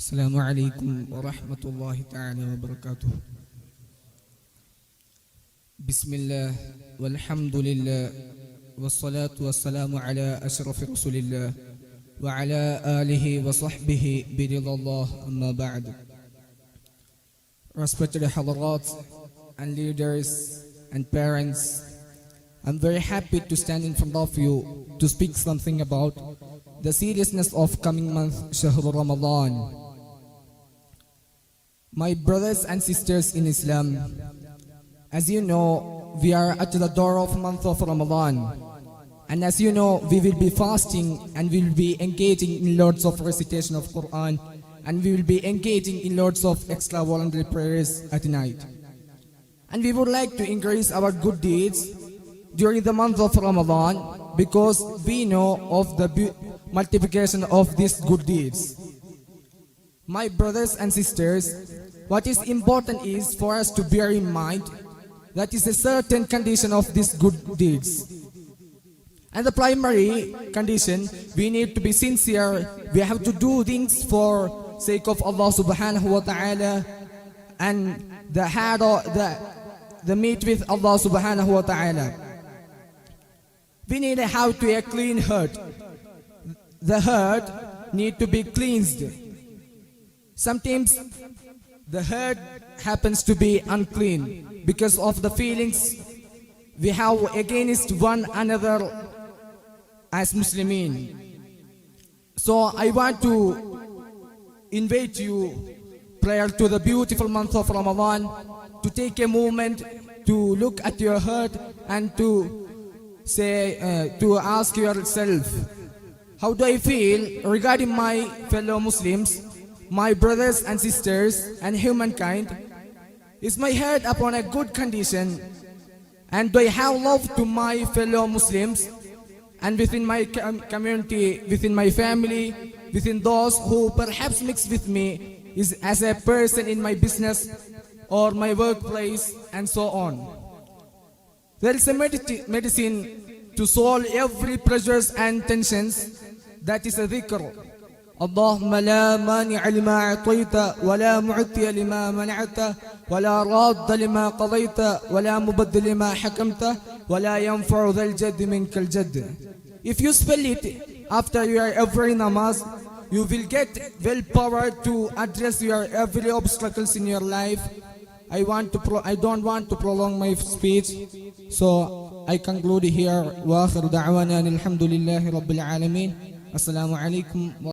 السلام عليكم ورحمة الله تعالى وبركاته. بسم الله والحمد لله والصلاة والسلام على أشرف رسول الله وعلى آله وصحبه برضا الله أما بعد. Respected Hadarat and leaders and parents, I'm very happy to stand in front of you to speak something about the seriousness of coming month Shahr Ramadan. My brothers and sisters in Islam, as you know, we are at the door of month of Ramadan, and as you know, we will be fasting and we will be engaging in lots of recitation of Quran, and we will be engaging in lots of extra voluntary prayers at night. And we would like to increase our good deeds during the month of Ramadan because we know of the multiplication of these good deeds. My brothers and sisters, what is important is for us to bear in mind that is a certain condition of these good deeds. And the primary condition, we need to be sincere. We have to do things for sake of Allah subhanahu wa ta'ala and the meet with Allah subhanahu wa ta'ala. We need to have a clean heart. The heart need to be cleansed. Sometimes the heart happens to be unclean because of the feelings we have against one another as Muslimin. So I want to invite you prior to the beautiful month of Ramadan to take a moment to look at your heart and to say, to ask yourself, how do I feel regarding my fellow Muslims, my brothers and sisters and humankind? Is my heart upon a good condition? And do I have love to my fellow Muslims and within my community, within my family, within those who perhaps mix with me is as a person in my business or my workplace and so on? There is a medicine to solve every pressures and tensions. That is a dhikr. اللهم لا مانع لما أعطيت ولا معطي لما منعت ولا راد لما قضيت ولا مبدل لما حكمت ولا ينفع ذا الجد منك الجد. If you spell it after your every namaz, you will get willpower to address your every obstacles in your life. I don't want to prolong my speech, so I conclude here. وآخر دعوانا الحمد لله رب العالمين. السلام عليكم.